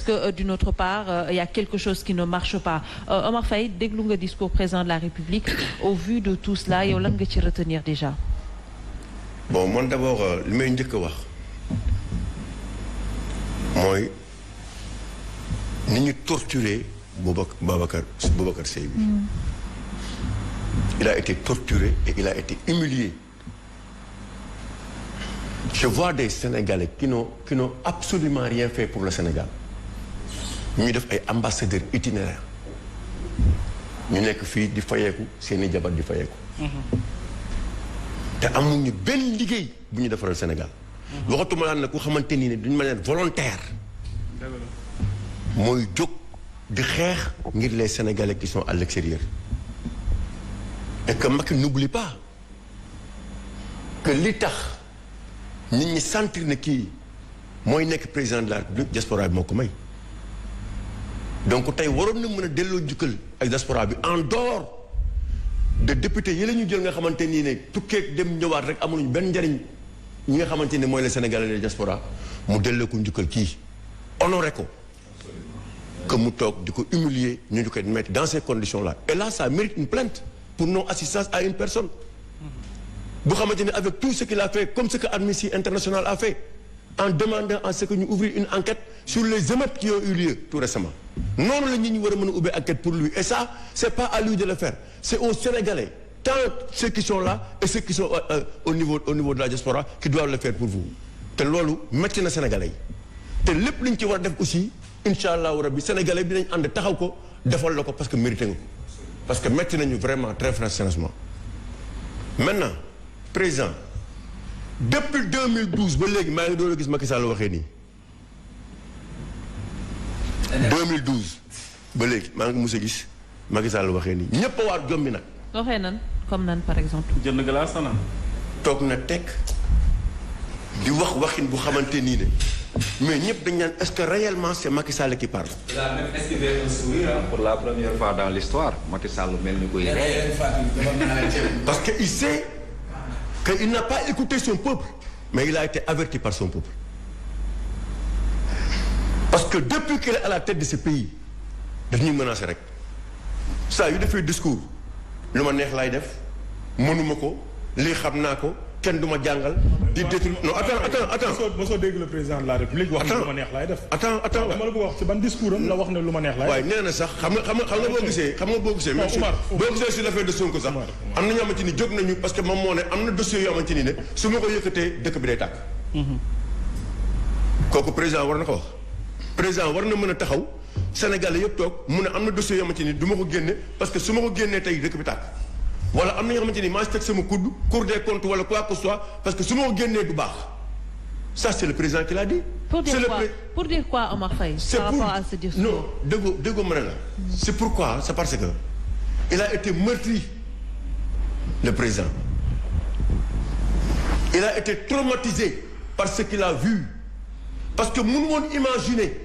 que d'une autre part il y a quelque chose qui ne marche pas Omar Faye déglu nga discours président de la République au vu de tout cela yow lan nga ci retenir déjà. Bon man d'abord li may njëkk a wax mooy ni ñu torturé Boubacar Seye bi. Il a été torturé et il a été humilié. Je vois des Sénégalais qui n'ont absolument rien fait pour le Sénégal. Ñu def ay ambassadeurs itinéraires. ñu nekk fii di fayeeku seeni jabar di fayeeku. te amuñu benn liggéey bu ñu defaral Sénégal. waxatuma laan ne ku xamante ni ne d'une manière volontaire. mooy jóg di xeex ngir les Sénégalais qui sont à l'extérieur. et que Macky n'oublie pas que li tax nit ñi sentir ne kii mooy nekk président de la République diaspora bi moo ko may. donc tey waroon na mën a delloo njukkal ak diaspora bi en dehors de député yi la ñu jël nga xamante nii ne tukkeeg dem ñëwaat rek amuñu benn njariñ ñi nga xamante ne mooy les Sénégalais de diaspora mu delloo ko njukkal kii honoré ko que mu toog di ko humilier ñu koy mettre dans ces conditions là et là ça mérite une plainte pour non assistance à une personne bu xamante ne avec tout ce qu'il a fait comme ce que Amnesty International a fait en demandant à ce que ñu ouvrir une enquête sur les émeutes qui ont eu lieu tout récemment noonu la ñu war a mën a ubbi enquête pour lui et ça c'est pas à lui de le faire c'est aux Sénégalais tant ceux qui sont là et ceux qui sont au niveau de la diaspora qui doivent le faire pour vous te loolu métti na Sénégalais yi te lépp liñ ci war a def aussi incha allahu rabbi Sénégalais bi dinañ ànd taxaw ko defal la ko parce que mérité nga ko parce que métti nañu vraiment très franchement maintenant président depuis 2012 ba léegi maa ngi doon gis Macky Sall waxee nii 2012 ba léegi maa ngi mos a gis Macky Sall waxee nii ñëpp a waat jommi nag. waxee nan comme nan par exemple. jënd glace naan. toog na teg di wax waxin bu xamante nii ne mais ñëpp dañ naan est-ce que réellement c'est Macky Sall qui parle. Il a même esquivé un sourire pour la première fois dans l'histoire Macky Sall mel ni koy rey. parce que il sait qu'il n'a pas écouté son peuple mais il a été averti par son peuple parce que depuis qu'il est à la tête de ce pays daf ñuy menacer rek saa yu defee discours lu ma neex laay def mënuma ko lii xam naa ko kenn du ma jàngal di détruire non attends mosoo dégg le président de la République wax ne lu ma neex laay def attends dama la ko wax ci ban discours am la wax ne lu ma neex laay def waaye nee na sax xam nga boo gisee même boo gisee sur l'affaire de Sonko sax am na ñoo xamante ni jóg nañu parce que moom moo ne am na dossier yoo xamante ni ne su ma ko yëkkatee dëkk bi day tàkk kooku président war na ko wax président war na mën a taxaw Sénégalais yëpp toog mu ne am na dossier yoo xamante ni du ma ko génne parce que su ma ko génnee tey dëkk bi tàkk wala am na ñoo xamante ni maa si teg sama kudd Cour des comptes wala quoi que ce soit parce que su ma ko génnee du baax ça c'est le président qui l'a dit. pour dire quoi Omar Faye par rapport à ce discours. non déggoo ma ne la. c'est pourquoi c'est parce que il a été meurtri le président il a été traumatisé par ce qu'il a vu parce que mënu woon imaginer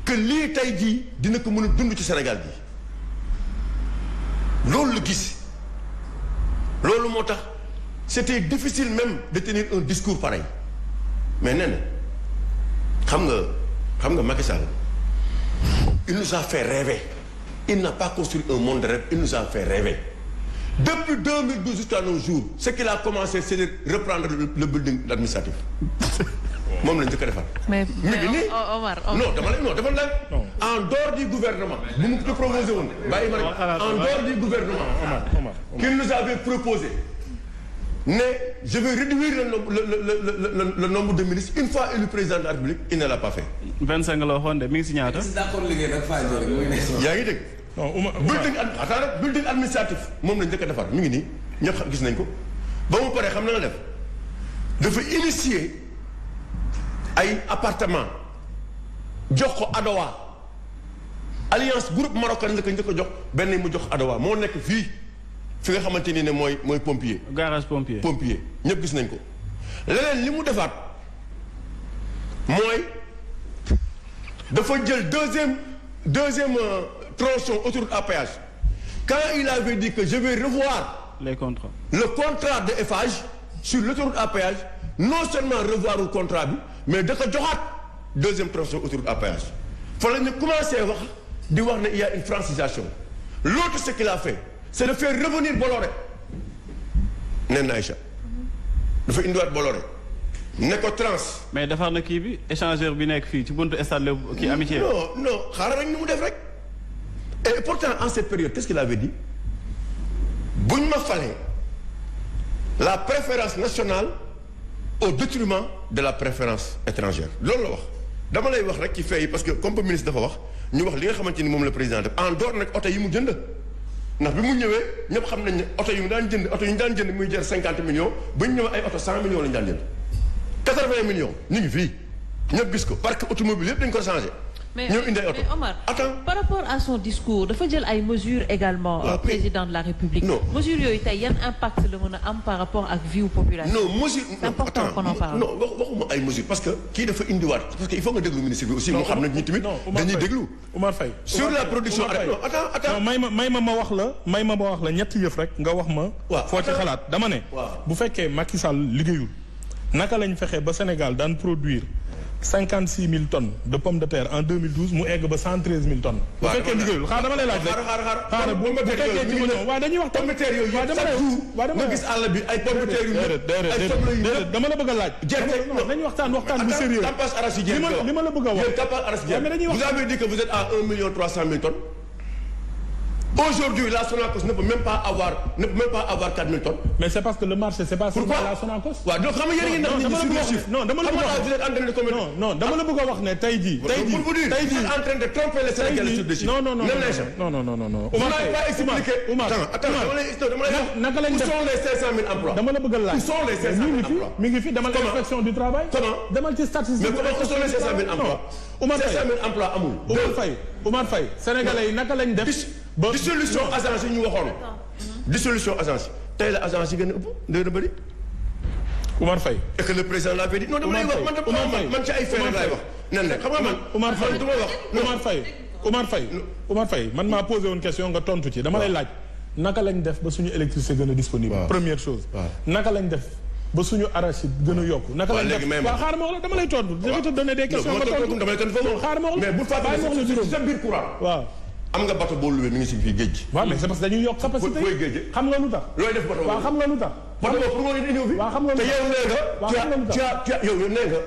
que lii tey jii dina ko mën a dund ci Sénégal bi loolu la gis. loolu moo tax c'était difficile même de tenir un discours pareil mais nee na xam nga Macky Sall il nous a fait rêver il n'a pas construit un monde de rêve il nous a fait rêver depuis 2012 jusqu'à nos jours ce qu'il a commencé c'est de reprendre le building administratif moom lañ njëkk a defar. mais Omar non dafa la en dehors du gouvernement bu mu ko proposé woon bàyyi ma rek en dehors du gouvernement qu'il nous avait proposé ne je vais réduire le nombre de ministres une fois élu président de la République il ne l'a pas fait. 25 la waxoon de mi ngi si ñaata. yaa ngi dégg. building administratif moom lañ njëkk a defar mi ngi nii ñëpp gis nañ ko ba mu paree xam na la def dafa initier ay appartement jox ko Adowa alliance groupe marocain la ko njëkk a jox benn mu jox Adowa moo nekk fii fi nga xamante ni ne mooy pompier. garage pompier ñëpp gis nañ ko. leneen li mu defaat mooy dafa jël deuxième tronçon autoroute à péage quand il avait dit que je vais revoir les contrats le contrat de Eiffage sur l'autoroute à péage non seulement revoir le contrat bi mais da ko joxaat deuxième tronçon autoroute à péage fa la ñu commencé wax di wax ne il y a une francisation l'autre ce qu'il a fait c'est de faire revenir Bolloré nen na Aïcha dafa indiwaat Bolloré ne ko trans. mais defar na kii bi échangeur bi nekk fii ci buntu stade kii amitié. non xaaral rek ni mu def rek et pourtant en cette période qu'est-ce qu'il avait dit buñ ma falee la préférence nationale au détriment de la préférence étrangère loolu la wax dama lay wax rek ci fee yi parce que comme ministre dafa wax ñu wax li nga xamante ni moom la président def en dehors nag oto yi mu jënd ndax bi mu ñëwee ñëpp xam nañ ne oto yu mu daan jënd oto yu ñu daan jënd muy jar 50 millions bu ñu ñëwee ay oto 100 millions la ñu daan jënd 80 millions ñu ngi fii ñëpp gis ko parc automobile yëpp dañ ko changé. mais Omar par rapport à son discours dafa jël ay mesures également président de la République. non mesures yooyu tey yan impact la mën a am par rapport ak vie population. non mesure c'est important qu'on en parle. non waxuma ay mesures parce que kii dafa indiwaat parce que il faut nga déglu ministre bi aussi moo xam ne ñi tamit dañuy déglu. Oumar Faye sur la production non attends may ma wax la ñetti yëf rek nga wax ma. waaw foo ci xalaat dama ne. bu fekkee Macky Sall liggéeyul naka lañ fexe ba Sénégal daan produire 56 000 tonnes de pommes de terre en 2012 mu egg ba 113 000 tonnes. bu fekkee liggéeyul xaaral dama lay laaj rek. xaaral bu fekkee ci ma waaw dañuy wax pomme de terre yooyu nga gis àll bi ay pomme de terre yu déedéet dama la bëgg a laaj. dañuy waxtaan bu sérieux. campagne arachidière li ma la bëgg a wax. campagne arachidière vous avez dit que vous êtes à 1 300 000 tonnes. Aujourd'hui, la Sonacos ne peut même pas avoir 4 000 tonnes. Mais c'est parce que le marché, c'est pas seulement la Sonacos. waaw donc xam nga yéen a ngi sur les chiffres. non dama la bëgg a wax vous êtes en train de commettre. non dama la bëgg a wax ne tey jii. vous êtes en train de tromper les Sénégalais sur des chiffres. non. Vous n'avez pas expliqué. Attends, dama lay wax. naka lañ def où sont les 500 000 emplois? dama la bëgg a laaj. Où sont les 500 000 emplois? mi ngi fi demal inspection du travail. Comment? demal ci statistique. Mais comment où sont les 500 000 emplois? 500 000 emplois amul. Oumar Faye Sénégalais yi naka lañ def. dissolution agence yi ñu waxoon. dissolution agence yi tey la agence yi gën a ëpp gën a bëri. Oumar Faye. et que le président l'avait dit non dama lay wax man ci ay fee rek laay wax. nen ne xam nga man. Oumar Faye du ma wax. Oumar Faye man maa posé woon question nga tontu ci dama lay laaj. naka lañ def ba suñu électricité gën a disponible. première chose. naka lañ def ba suñu arachide gën a yokku. naka lañ def waaw xaaral ma wax la dama lay tontu. je vais te donner des questions nga tontu xaaral ma wax la. mais bu fàttali sa biir courant. waaw. am nga bateau boo luwee mi ngi si fii géej gi. waaw mais c'est parce que dañuy yokk capacité fooy géej xam nga lu tax. looy def bateau waaw xam nga lu tax. bateau boobu pour nga ñëw fi. waaw xam nga lu tax te yow nee nga. yow nee nga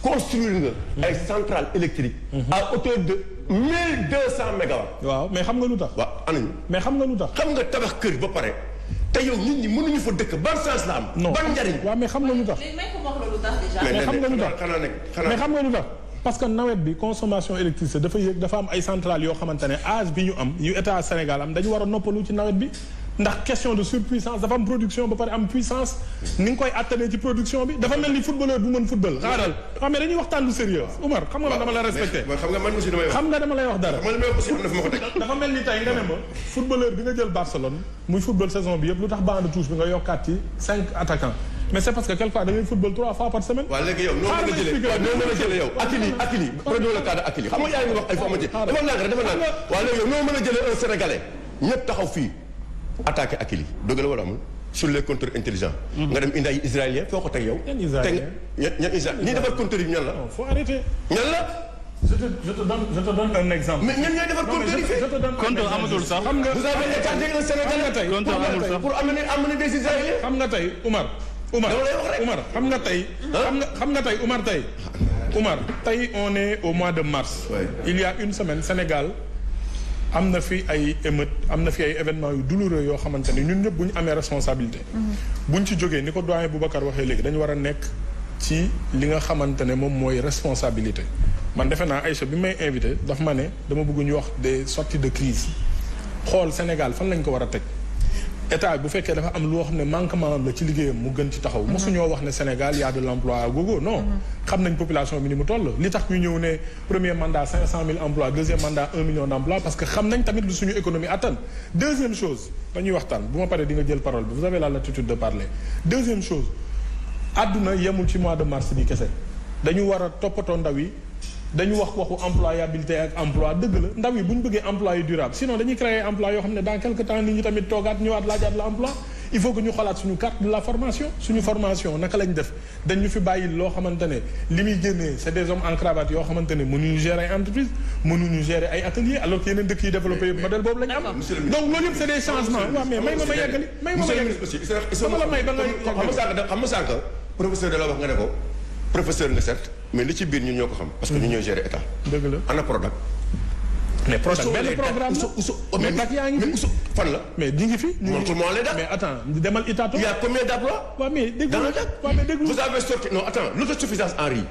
construire nga. ay centrales électriques. à hauteur de 1200 mégawatts. waaw mais xam nga lu tax. waaw anañu. mais xam nga lu tax. xam nga tabax kër ba pare te yow nit ñi mënuñu fa dëkk ban sens la am. ban njariñ. waaw mais xam nga lu tax. mais xam nga lu tax mais xam nga lu tax. parce que nawet bi consommation électricité dafa yéeg dafa am ay centrales yoo xamante ne âge bi ñu am yu état Sénégal am dañu war a noppalu ci nawet bi ndax question de surpuissance dafa am production ba pare am puissance ni nga koy attanee ci production bi dafa mel ni footballeur bu mën football xaaral xam nga dañuy waxtaan lu sérieux Oumar xam nga man dama la respecté xam nga man aussi damay wax xam nga dama lay wax dara dafa mel ni tey nga ne ma footballeur bi nga jël Barcelone muy football saison bi yëpp lu tax banc de touche bi nga yokkaat ci 5 attaquants mais c'est parce que quelquefois da ngay football 3 fois par semaine. waaw léegi yow noo mën a jëlee yow Akili prenons le cas de Akili xam nga yaa ngi wax ay formation dafa nang waaw léegi yow noo mën a jëlee un Sénégalais ñëpp taxaw fii attaqué Akili dëgg la wala amul sur les compteurs intelligents. nga dem indi ay israélien foo ko teg yow. yan israélien ñan israélien ñi defar compteurs yi ñan la. non faut arrêter. ñan la. je te donne un exemple. mais ñan ñooy defar compteurs yi fii. compteur amatul sax. xam nga vous avez écarté un Sénégalais tey. compteur amul sax pour amener des israéliens. xam nga tey Oumar xam nga tey. Oumar tey on est au mois de mars. il y a une semaine Sénégal am na fi ay émeutes am na fi ay événements yu douloureux yoo xamante ni ñun ñëpp bu ñu amee responsabilité. bu ñu ci jógee ni ko doyen Boubacar waxee léegi dañu war a nekk ci li nga xamante ne moom mooy responsabilité. man defe naa Aïcha bi may invité daf ma ne dama bëgg ñu wax des sorties de crise xool Sénégal fan lañ ko war a teg. état bu fekkee dafa am loo xam ne manquement la ci liggéeyam mu gën ci taxaw. mosuñoo wax ne Sénégal y a de l'emploi à gogo non. xam nañ population bi ni mu toll li tax ñu ñëw ne premier mandat 500 000 emplois deuxième mandat 1 million d'emplois parce que xam nañ tamit lu suñu économie attan. deuxième chose dañuy waxtaan bu ma paree di nga jël parole bi vous avez la latitude de parler. deuxième chose àdduna yemul ci mois de mars bi kese dañu war a toppatoo ndaw yi. dañu wax waxu employabilité ak emploi dëgg la ndaw yi bu ñu bëggee emploi yu durable sinon dañuy créer emploi yoo xam ne dans quelque temps nit ñi tamit toogaat ñëwaat laajaat la emploi il faut que ñu xalaat suñu carte de la formation suñu formation naka lañ def dañ ñu fi bàyyi loo xamante ne li muy génnee c'est des hommes en cravate yoo xamante ne mënuñu gérer ay entreprise mënuñu gérer ay atelier alors que yeneen dëkk yi développé yëpp modèle boobu la ñu am donc loolu yëpp c'est des changements waaw mais may ma yeggali dama la may ba nga xam nga sànq professeur da la wax nga ne ko professeur nga certes mais li ci biir ñun ñoo ko xam parce que ñu ñoo gérer état dëgg la ana Prodac mais Prodac benn programme la mais bac yaa ngi fi fan la mais ñi ngi fi montre-moi les dates mais attends demal Itato il y a combien d'emplois waaw mais déglu waaw mais déglu vous avez sorti non attends l'autosuffisance en riz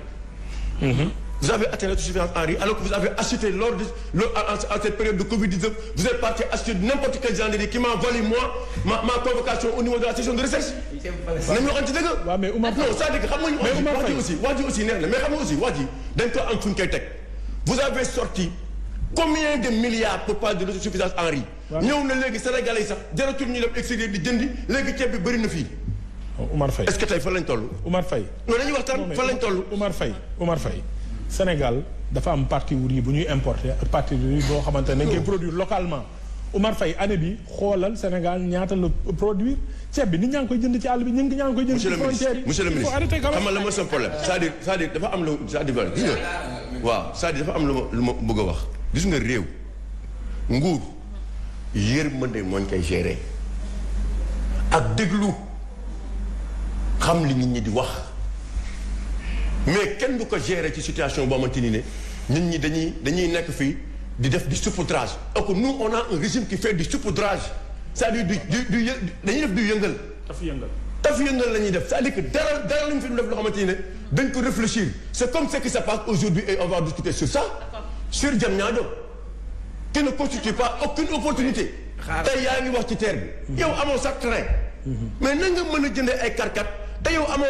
vous avez atteint l'autosuffisance en riz alors que vous avez acheté en cette période de Covid-19 vous êtes parti acheter n'importe quel genre de riz qui m'a valu moi ma convocation au niveau de la section de recherche nañu waxante dëgg waaw mais Oumar non c'est-à-dire que xam nga wax ji aussi neex na mais xam nga aussi wax ji dañ ko am fu ñu koy teg vous avez sorti combien de milliards pour parler de l'autosuffisance en riz ñëw na léegi Sénégalais yi sax jaratul ñu dem extérieur di jëndi léegi ceeb bi bëri na fii Oumar Faye est-ce que tey fan lañ toll Oumar Faye non dañuy waxtaan fan lañ toll Oumar Faye Sénégal dafa am partie wu riz bu ñuy importer ak partie wu riz boo xamante ne dañ koy produire localement Oumar Faye année bi xoolal Sénégal ñaata la produire ceeb bi nit ñaa ngi koy jënd ci àll bi ñi ñaa ngi koy jënd ci frontière yi monsieur le ministre xam nga la mooy son problème c'est-à-dire dafa am lu c'est-à-dire gis nga waaw c'est-à-dire dafa am lu ma bëgg a wax gis nga réew nguur yërmande mooñ koy gérer ak déglu xam li nit ñi di wax mais kenn du ko gérer ci situation boo xamante ni ne nit ñi dañuy nekk fii di def du saupoudrage donc nous on a un régime qui fait du saupoudrage c'est-à-dire dañuy def du yëngal taf yëngal la ñuy def c'est-à-dire que dara lañu fi def loo xamante ni ne dañ ko réfléchir c'est comme ce qui se passe aujourd'hui et on va discuter sur ça sur Diamniadio qui ne constitue pas aucune opportunité tey yaa ngi wax ci terre bi yow amoo sax train mais na nga mën a jëndee ay karkat te yow amoo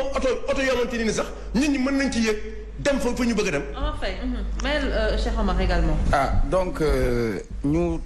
oto yomante ni sax nit ñi mën nañ ci yëg dem fa ñu bëgg a dem Omar Faye, Cheikh Omar également donc ñu